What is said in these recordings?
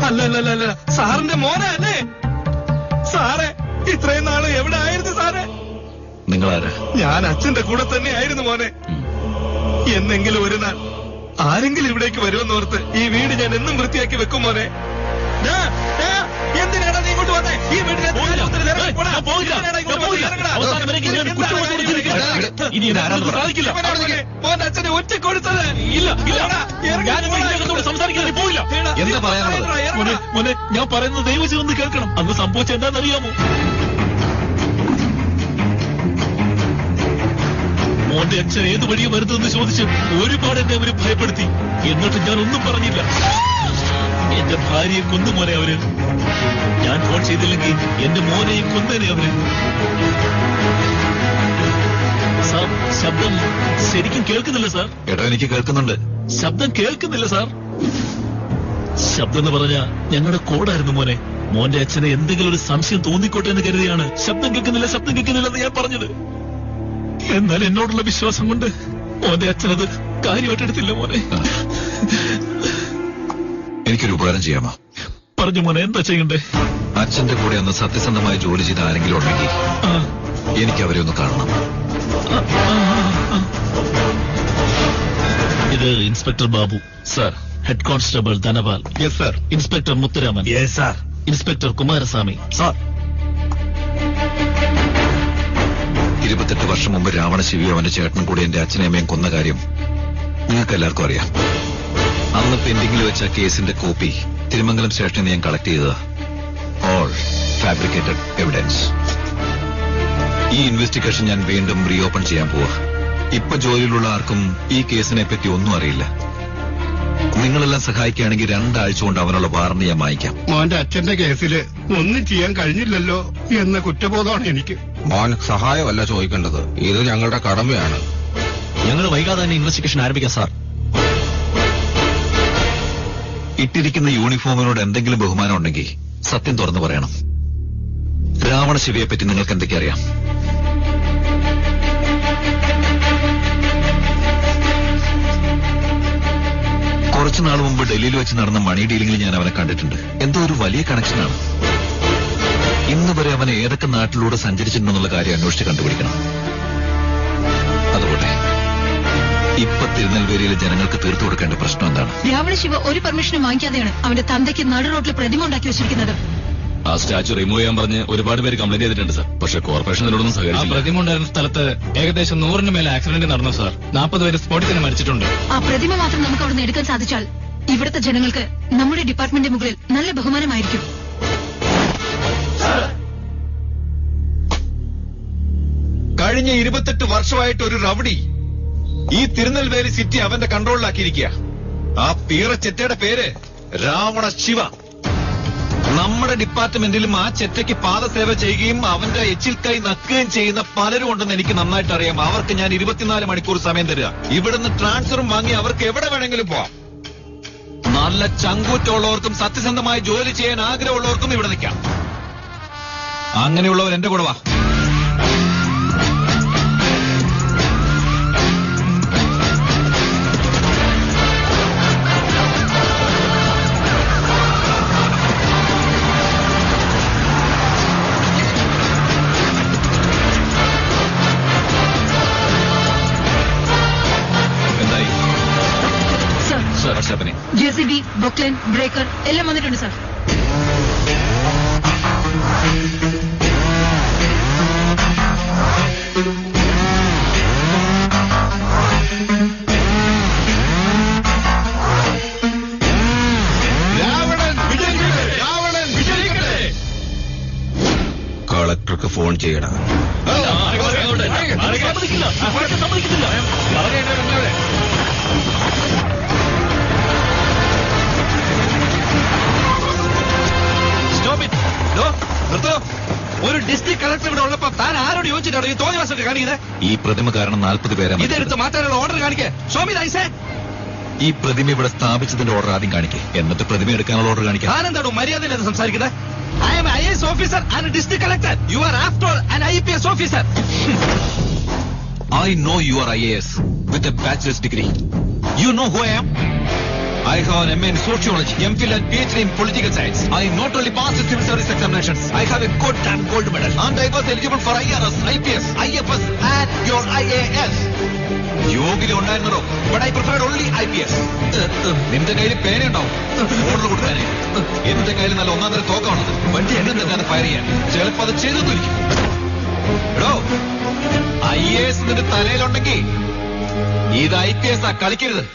അല്ല സാറിന്റെ മോനെ അല്ലേ? സാറേ, ഇത്രയും നാള് എവിടെ ആയിരുന്നു സാറേ? നിങ്ങളാരാ? ഞാൻ അച്ഛന്റെ കൂടെ തന്നെ ആയിരുന്നു മോനെ. എന്നെങ്കിലും ഒരു നാൾ ആരെങ്കിലും ഇവിടേക്ക് വരുമെന്നോർത്ത് ഈ വീട് ഞാൻ എന്നും വൃത്തിയാക്കി വെക്കും മോനെ. എന്തിനാണ് നീ ഇങ്ങോട്ട് വന്നേ? ഈ വീട്ടിലെ മോൻ അച്ഛനെ ഒറ്റ കൊടുത്തത് ഇല്ല. സംസാരിക്കാൻ പോയില്ല. എന്താ പറയാനുള്ളത്? മോനെ, ഞാൻ പറയുന്നത് ദയവ് ചെയ്തൊന്ന് കേൾക്കണം. അന്ന് സംഭവിച്ച എന്താണെന്നറിയാമോ? മോന്റെ അച്ഛൻ ഏത് വഴിയെ വരുന്നതെന്ന് ചോദിച്ച് ഒരുപാട് എന്നെ അവര് ഭയപ്പെടുത്തി. എന്നിട്ട് ഞാൻ ഒന്നും പറഞ്ഞില്ല. എന്റെ ഭാര്യയെ കൊന്നു മോനെ അവര്. ഞാൻ ഫോൺ ചെയ്തില്ലെങ്കിൽ എന്റെ മോനെയും കൊന്നേനെ അവര്. സാർ, ശബ്ദം ശരിക്കും കേൾക്കുന്നില്ല സാർ. എടാ, എനിക്ക് കേൾക്കുന്നുണ്ട്. ശബ്ദം കേൾക്കുന്നില്ല സാർ. ശബ്ദം എന്ന് പറഞ്ഞ ഞങ്ങളുടെ കോഡായിരുന്നു മോനെ. മോന്റെ അച്ഛനെ എന്തെങ്കിലും ഒരു സംശയം തോന്നിക്കോട്ടെ എന്ന് കരുതിയാണ് ശബ്ദം കേൾക്കുന്നില്ലെന്ന് ഞാൻ പറഞ്ഞത്. എന്നാൽ എന്നോടുള്ള വിശ്വാസം കൊണ്ട് മോന്റെ അച്ഛനത് കാര്യമായിട്ടെടുത്തില്ല മോനെ. എനിക്കൊരു ഉപകാരം ചെയ്യാമോ? പറഞ്ഞു മോനെ, എന്താ ചെയ്യണ്ടേ? അച്ഛന്റെ കൂടെ ഒന്ന് സത്യസന്ധമായി ജോലി ചെയ്ത ആരെങ്കിലും ഉണ്ടെങ്കിൽ എനിക്ക് അവരെ ഒന്ന് കാണണം. ഇത് inspector Babu sir. Head constable Dhanapal. Yes sir. Inspector Muthuraman. Yes sir. Inspector Kumaraswamy. Sir. 28 വർഷം മുമ്പ് രാവണശിവിയും അവന്റെ ചേട്ടനും കൂടി എന്റെ അച്ഛനെയും അമ്മയും കൊന്ന കാര്യം നിങ്ങൾക്ക് എല്ലാവർക്കും അറിയാം. അന്ന് പെൻഡിംഗിൽ വെച്ച കേസിന്റെ കോപ്പി തിരുമംഗലം സ്റ്റേഷനിൽ നിന്ന് ഞാൻ കളക്ട് ചെയ്തത്. All fabricated evidence. ഈ ഇൻവെസ്റ്റിഗേഷൻ ഞാൻ വീണ്ടും റീഓപ്പൺ ചെയ്യാൻ പോവാ. ഇപ്പൊ ജോലിയിലുള്ള ആർക്കും ഈ കേസിനെ പറ്റി ഒന്നും അറിയില്ല. നിങ്ങളെല്ലാം സഹായിക്കുകയാണെങ്കിൽ 2 ആഴ്ച കൊണ്ട് അവനുള്ള വാറണ്ട് ഞാൻ വാങ്ങിക്കാം. മോന്റെ അച്ഛന്റെ കേസില് ഒന്നും ചെയ്യാൻ കഴിഞ്ഞില്ലല്ലോ എന്ന കുറ്റബോധമാണ് എനിക്ക്. മോൻ സഹായമല്ല ചോദിക്കേണ്ടത്, ഇത് ഞങ്ങളുടെ കടമയാണ്. ഞങ്ങൾ വൈകാതെ തന്നെ ഇൻവെസ്റ്റിഗേഷൻ ആരംഭിക്കാം സാർ. ഇട്ടിരിക്കുന്ന യൂണിഫോമിനോട് എന്തെങ്കിലും ബഹുമാനം ഉണ്ടെങ്കിൽ സത്യം തുറന്നു പറയണം. രാവണശിവയെ പറ്റി നിങ്ങൾക്ക് എന്തൊക്കെ അറിയാം? കുറച്ചുനാൾ മുമ്പ് ഡൽഹിയിൽ വെച്ച് നടന്ന മണി ഡീലിംഗിൽ ഞാൻ അവനെ കണ്ടിട്ടുണ്ട്. എന്തോ ഒരു വലിയ കണക്ഷനാണ്. ഇന്ന് വരെ അവൻ ഏതൊക്കെ നാട്ടിലൂടെ സഞ്ചരിച്ചിട്ടുണ്ടെന്നുള്ള കാര്യം അന്വേഷിച്ച് കണ്ടുപിടിക്കണം. അതുപോലെ ഇപ്പൊ തിരുനെൽവേലിയിലെ ജനങ്ങൾക്ക് തീർത്തു കൊടുക്കേണ്ട പ്രശ്നം എന്താണ്? രാവണശിവ ഒരു പെർമിഷനും വാങ്ങിക്കാതെയാണ് അവന്റെ തന്തയ്ക്ക് നടു റോഡിൽ പ്രതിമ ഉണ്ടാക്കി വെച്ചിരിക്കുന്നത്. ആ സ്റ്റാച്ചു റിമൂവ് ചെയ്യാൻ പറഞ്ഞ് ഒരുപാട് പേര് കംപ്ലൈന്റ് ചെയ്തിട്ടുണ്ട് സാർ. പക്ഷേ കോർപ്പറേഷൻ ഇതിനോടൊന്നും സഹകരിച്ചില്ല. പ്രതിമ ഉണ്ടായിരുന്ന സ്ഥലത്ത് ഏകദേശം 100ന് മേലെ ആക്സിഡന്റ് നടന്നു സാർ. 40 പേര് സ്പോട്ടിൽ തന്നെ മരിച്ചിട്ടുണ്ട്. ആ പ്രതിമ മാത്രം നമുക്ക് അവിടെ നിന്ന് എടുക്കാൻ സാധിച്ചാൽ ഇവിടുത്തെ ജനങ്ങൾക്ക് നമ്മുടെ ഡിപ്പാർട്ട്മെന്റിന്റെ മുകളിൽ നല്ല ബഹുമാനമായിരിക്കും. കഴിഞ്ഞ 28 വർഷമായിട്ട് ഒരു റൗഡി ഈ തിരുനെൽവേലി സിറ്റി അവന്റെ കൺട്രോളിലാക്കിയിരിക്കുക. ആ പീറ ചെറ്റയുടെ പേര് രാവണശിവ. നമ്മുടെ ഡിപ്പാർട്ട്മെന്റിലും ആ ചെറ്റയ്ക്ക് പാദസേവ ചെയ്യുകയും അവന്റെ എച്ചിൽ കൈ നക്കുകയും ചെയ്യുന്ന പലരും ഉണ്ടെന്ന് എനിക്ക് നന്നായിട്ട് അറിയാം. അവർക്ക് ഞാൻ 24 മണിക്കൂർ സമയം തരിക. ഇവിടുന്ന് ട്രാൻസ്ഫറും വാങ്ങി അവർക്ക് എവിടെ വേണമെങ്കിലും പോവാം. നല്ല ചങ്കൂറ്റുള്ളവർക്കും സത്യസന്ധമായി ജോലി ചെയ്യാൻ ആഗ്രഹമുള്ളവർക്കും ഇവിടെ നിൽക്കാം. അങ്ങനെയുള്ളവർ എന്റെ കൂടെ വാ. JCB, ബൊക്ലൈൻ, ബ്രേക്കർ എല്ലാം വന്നിട്ടുണ്ട് സാർ. കളക്ടർക്ക് ഫോൺ ചെയ്യണം. ഒരു ഡിസ്ട്രിക്ട് കളക്ടർ ഇവിടെ ഉള്ളപ്പോ താൻ ആരോട് യോജിച്ചിട്ടാണ് ഈ തോന്നിവാസം കാണിക്കുന്നത്? ഈ പ്രതിമ കാരണം 40 പേരെ ഇതെടുത്ത് മാറ്റാനുള്ള ഓർഡർ കാണിക്കേ. സ്വാമിദായിസേ, ഈ പ്രതിമ ഇവിടെ സ്ഥാപിച്ചതിന്റെ ഓർഡർ ആദ്യം കാണിക്കേ, എന്നിട്ട് പ്രതിമ എടുക്കാനുള്ള ഓർഡർ കാണിക്കാം. ആരെന്താണോ മര്യാദയില്ലാതെ സംസാരിക്കുന്നത്? I am an IAS officer and a district collector. You are after all an IPS officer. I know you are IAS with a bachelor's degree. You know who I am? I have an MA in sociology, MPhil and PhD in political science. I not only passed the civil service examinations, I have a good damn gold medal. And I was eligible for IRS, IPS, IFS and your IAS. യോഗ്യത ഉണ്ടായിരുന്നോ? But I preferred only IPS. നിന്റെ കയ്യിൽ പേനയുണ്ടാവും order കൊടുക്കാനേ. എന്റെ കയ്യിൽ നല്ല ഒന്നാം തരം തോക്കാണത്. വണ്ടി എന്നെ തന്നെ ഫയർ ചെയ്യാൻ. ചിലപ്പോ അത് ചെയ്തെന്നിരിക്കും. എടോ, IAS നിന്റെ തലയിലുണ്ടെങ്കിൽ ഇത് IPS ആ, കളിക്കരുത്.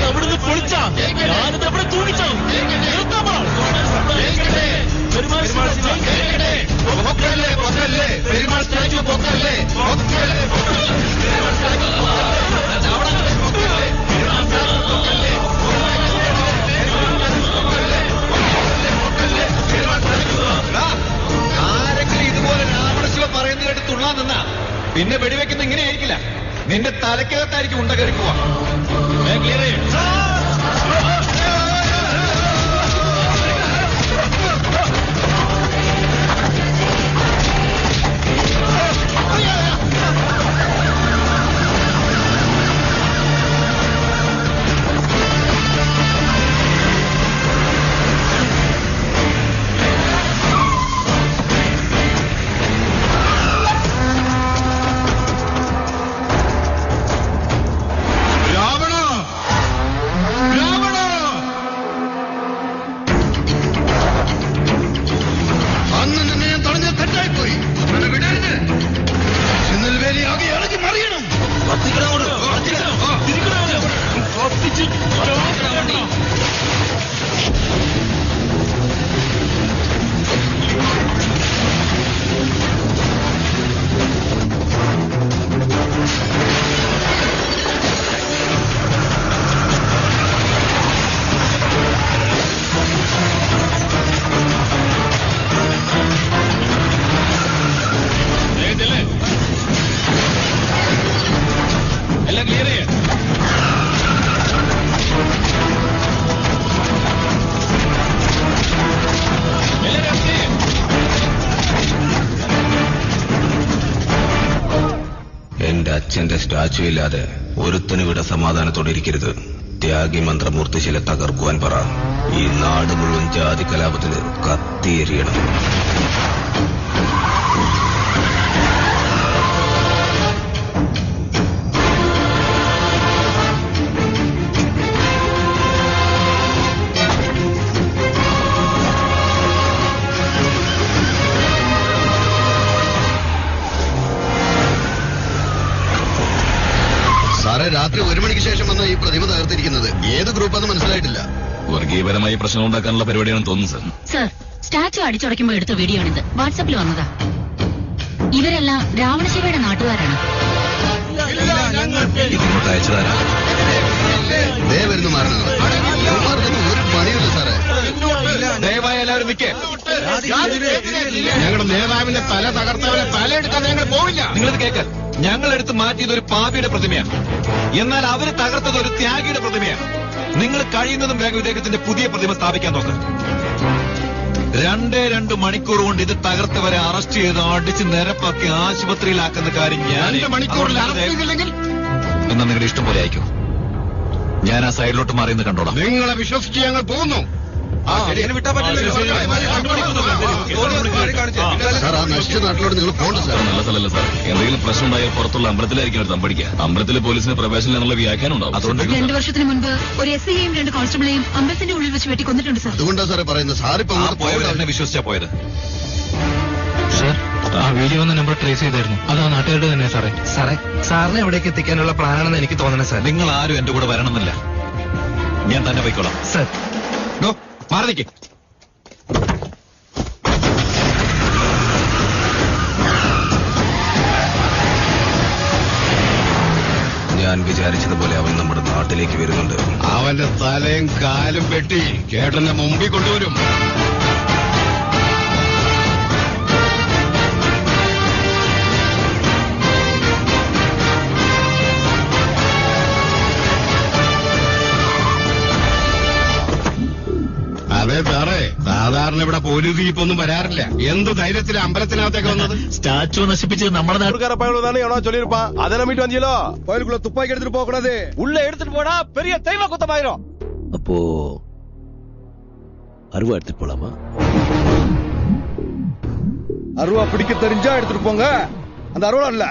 അവിടുന്ന് പൊളിച്ചാ ഞാനിത് എവിടെ തൂങ്ങിച്ചാവും. ആരെങ്കിലും ഇതുപോലെ രാവണശിവ പറയുന്ന കേട്ട് തുള്ളാൻ നിന്നാ പിന്നെ വെടിവെക്കുന്ന ഇങ്ങനെയായിരിക്കില്ല. നിന്റെ തലക്കകത്തായിരിക്കും ഉണ്ട കയറി പോവാ. എന്റെ അച്ഛന്റെ സ്റ്റാച്ചു ഇല്ലാതെ ഒരുത്തനും ഇവിടെ സമാധാനത്തോടെ ഇരിക്കരുത്. ത്യാഗി മന്ത്രമൂർത്തി ശില തകർക്കുവാൻ പറ. ഈ നാട് മുഴുവൻ ജാതി കലാപത്തിന് കത്തിയെറിയണം. സാറേ, രാത്രി 1 മണിക്ക് ശേഷം വന്ന ഈ പ്രതിമ തകർത്തിരിക്കുന്നത് ഏത് ഗ്രൂപ്പാന്ന് മനസ്സിലായിട്ടില്ല. വർഗീയപരമായി പ്രശ്നം ഉണ്ടാക്കാനുള്ള പരിപാടിയാണെന്ന് തോന്നുന്നു സർ. സർ, സ്റ്റാച്ചു അടിച്ചുടയ്ക്കുമ്പോൾ എടുത്ത വീഡിയോ ആണിത്. വാട്സാപ്പിൽ വന്നതാ. ഇവരെല്ലാം രാവണശിവയുടെ നാട്ടുകാരാണ്. ഇതിങ്ങോട്ട് അയച്ചതാരാ? ദേ വരുന്നു മാറണം. ഒരു പണിയില്ല സാറേ. ദയവായി എല്ലാവരും നിൽക്കേ. ഞങ്ങളുടെ നേതാവിന്റെ തല തകർത്തവനെ തലയെടുക്കാൻ ഞങ്ങൾ പോവില്ല. നിങ്ങളിത് കേൾക്കാൻ, ഞങ്ങളെടുത്ത് മാറ്റിയത് ഒരു പാപിയുടെ പ്രതിമയാണ്. എന്നാൽ അവര് തകർത്തത് ഒരു ത്യാഗിയുടെ പ്രതിമയാണ്. നിങ്ങൾ കഴിയുന്നതും വേഗം ഇദ്ദേഹത്തിന്റെ പുതിയ പ്രതിമ സ്ഥാപിക്കാൻ നോക്ക്. 2 മണിക്കൂർ കൊണ്ട് ഇത് തകർത്തവരെ അറസ്റ്റ് ചെയ്ത് അടിച്ച് നിരപ്പാക്കി ആശുപത്രിയിലാക്കുന്ന കാര്യം ഞാൻ 2 മണിക്കൂറിൽ അറസ്റ്റ് ചെയ്തില്ലെങ്കിൽ എന്നാ നിങ്ങളുടെ ഇഷ്ടം പോലെ അയക്കൂ. ഞാൻ ആ സൈഡിലോട്ട് മാറിയെന്ന് കണ്ടോളാം. നിങ്ങളെ വിശ്വസിച്ച് ഞങ്ങൾ പോകുന്നു. സാർ, ആ നശിച്ച നാട്ടിലോട്ട് നിങ്ങൾ പോകണ്ട സാർ. നല്ല സ്ഥലമല്ല സാർ. എന്തെങ്കിലും പ്രശ്നം ഉണ്ടായാൽ പുറത്തുള്ള അമ്പലത്തിലായിരിക്കും അവർ തമ്പടിക്കുക. അമ്പലത്തിലെ പോലീസിന് പ്രവേശനം എന്നുള്ള വ്യാഖ്യാനം ഉണ്ടാവും. അതുകൊണ്ട് 2 വർഷത്തിന് മുൻപ് ഒരു SIയെയും 2 കോൺസ്റ്റബിളെയും അമ്പലത്തിന്റെ ഉള്ളിൽ വെച്ച് വെട്ടിക്കൊന്നിട്ടുണ്ട് സർ. അതുകൊണ്ടാ സാറേ പറയുന്നത്. സാറിപ്പോ ആ അങ്ങോട്ട് പോയവർ പോകണ്ട. എന്നെ വിശ്വസിച്ചാ പോയത്. സർ, ആ വീഡിയോ ഒന്ന് നമ്പർ ട്രേസ് ചെയ്തായിരുന്നു. അത് ആ നാട്ടുകാരുടെ തന്നെ സാറേ. സാറേ, സാറിനെ എവിടേക്ക് എത്തിക്കാനുള്ള പ്ലാനാണെന്ന് എനിക്ക് തോന്നണേ സാർ. നിങ്ങൾ ആരും എന്റെ കൂടെ വരണമെന്നില്ല. ഞാൻ തന്നെ പോയിക്കോളാം. സാർ, മാറി നിൽക്കേ. ഞാൻ വിചാരിച്ചതുപോലെ അവൻ നമ്മുടെ നാട്ടിലേക്ക് വരുന്നുണ്ട്. അവന്റെ തലയും കാലും വെട്ടി ചേട്ടന്റെ മുമ്പിൽ കൊണ്ടുവരും. അതെ സാറേ, സാധാരണ ഇവിടെ പോലീസ് ഒരു ജീപ്പൊന്നും വരാറില്ല. എന്ത് ധൈര്യത്തിലെ അമ്പലത്തിനകത്തേക്ക് വന്നത്? സ്റ്റാച്ചു നശിപ്പിച്ചത് നമ്മുടെ நாட்டுக்காரப்பயலுதானே எவனோ சொல்லிருப்பான். அதை நம்பிட்டு வந்தீங்களோ? கோயிலுக்குள்ள துப்பாக்கி எடுத்துட்டு போக கூடாது. உள்ள எடுத்துட்டு போனா பெரிய தெய்வ குத்தமாயிரும். அப்போ அருவா எடுத்துட்டு போலாமா? அருவா பிடிக்க தெரிஞ்சா எடுத்துட்டு போங்க. அந்த அருவா இல்ல.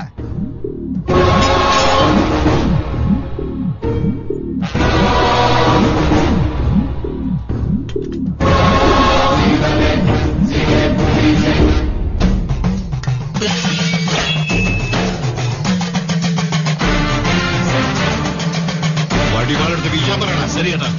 വടിവാളെടുത്ത് വീശാൻ പറയണം. ശരിയേട്ടാ.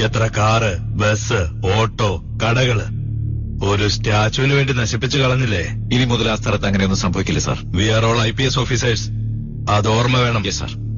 എത്ര കാറ്, ബസ്, ഓട്ടോ, കടകള് ഒരു സ്റ്റാച്ചുവിന് വേണ്ടി നശിപ്പിച്ചു കളഞ്ഞില്ലേ? ഇനി മുതൽ ആ സ്ഥലത്ത് അങ്ങനെയൊന്നും സംഭവിക്കില്ല sir. We are all IPS officers. അത് ഓർമ്മ വേണം. Yes sir.